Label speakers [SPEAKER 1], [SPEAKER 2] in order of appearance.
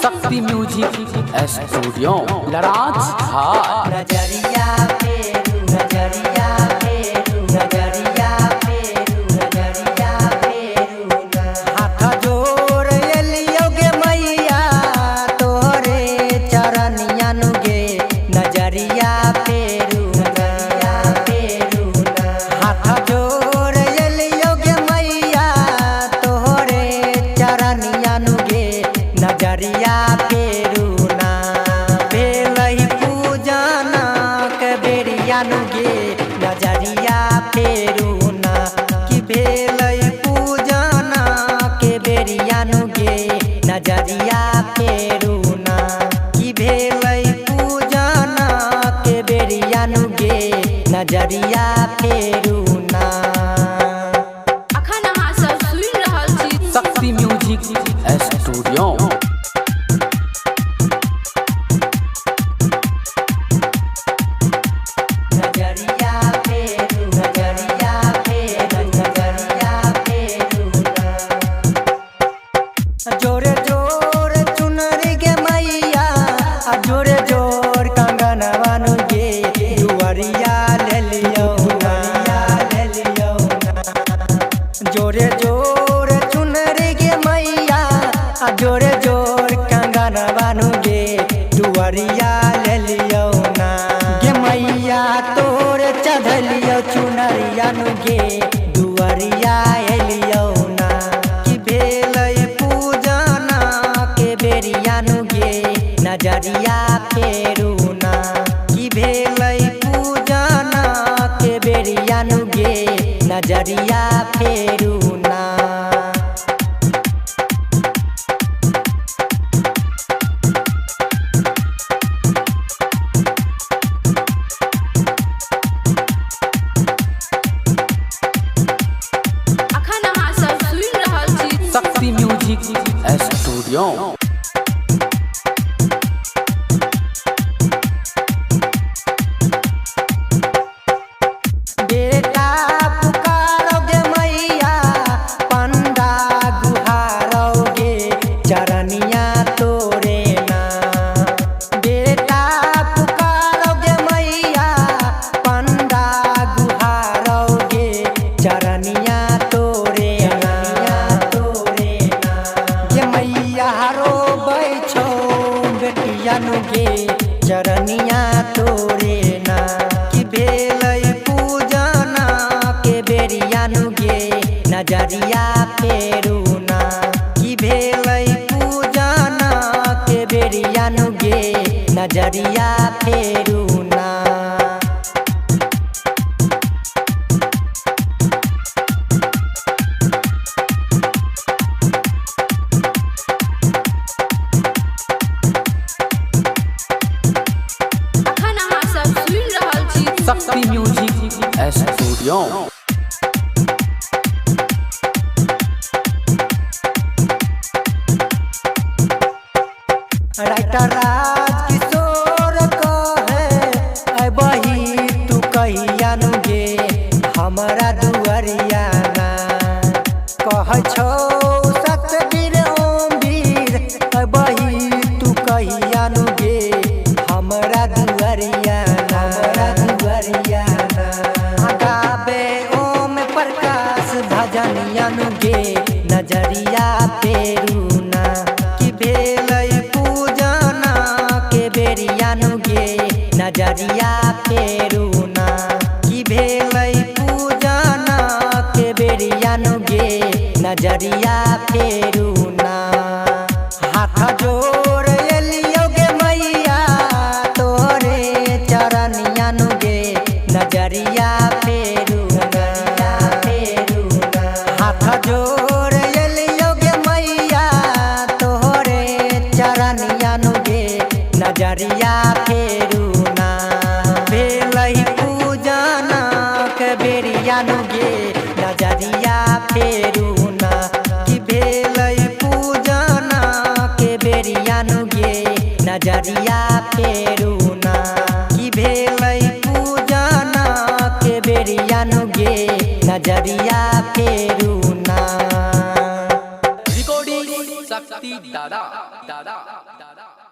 [SPEAKER 1] शक्ति music studio लराज हाट।
[SPEAKER 2] नजरिया फेरू नजरिया फेरू नजरिया फेरू नजरिया फेरू हाथ जोड़ एलियो गे मैया तोरे चरनिया नु गे नजरिया फेरू नजरिया फेरू हाथ जोड़ एलियो गे मैया तोरे चरनिया नु गे नजरिया फेरू ना भेलई पूजना के बेरिया नु गे नजरिया फेरू ना कि भेलई पूजना के बेरिया नु गे नजरिया फेरू ना कि भेलई पूजना के बेरिया नु गे नजरिया फेरू ना।
[SPEAKER 3] अखन अहाँ सब सुनि रहल छी
[SPEAKER 1] शक्ति म्यूजिक स्टूडियो।
[SPEAKER 2] नजरिया फेरू नजरिया फेरू नजरिया फेरू जोरे जोर चुनरी गे मैया जोरे जोर कंगनवा नु गे दुआरिया ले लियो जोरे जोर चुनरी गे मैया जोरे जोर कंगनवा नु गे दुआरिया ले लियो ना गे मैया तोर चढ़लियो चुनरिया नु गे दुआरिया एलियो ना कि भेलई पूजना के बेरिया नु गे नजरिया फेरू ना कि भेलई पूजना के बेरिया नु गे नजरिया फेरू ना।
[SPEAKER 3] अखन अहाँ सब सुनि रहल छी
[SPEAKER 1] शक्ति म्यूजिक स्टूडियो।
[SPEAKER 2] बेटा पुकारोगे मैया पंडा गुहारोगे चरनिया तोरे ना बेटा पुकारोगे मैया पंडा गुहारोगे चरनिया तोरे ना ये मैया रोबै छौ बेटिया नु गे चरनिया तोरे ना कि भेलई पूजना के बेरिया नु गे नजरिया फेरू ना कि भेलई पूजना के बेरिया नु गे नजरिया फेरू ना।
[SPEAKER 3] अखन अहाँ सब सुनि रहल छी
[SPEAKER 1] शक्ति music studio.
[SPEAKER 2] Writer Raj Kishore कहे ऐ बही तू कहिया नु गे हमरा दुआरिया ना कह छौ सतबीर ओम वीर ऐ बही तू कहिया नु गे हमरा दुआरिया ना गाबे ओम प्रकाश भजनिया नु गे नजरिया फेरू ना कि भेलई पूजना के बेरिया नु गे नजरिया फेरू ना कि भेलई पूजना के बेरिया नु गे नजरिया फेरू ना हाथ जोड़ एलियो गे मैया तोरे चरनिया नु गे नजरिया फेरू हाथ जोड़ एलियो गे मैया तोरे चरनिया नु गे नजरिया फेरू ना भेलई पूजना के बेरिया नु गे नजरिया फेरू ना कि भेलई पूजना के बेरिया
[SPEAKER 1] शक्ति दादा दादा दादा।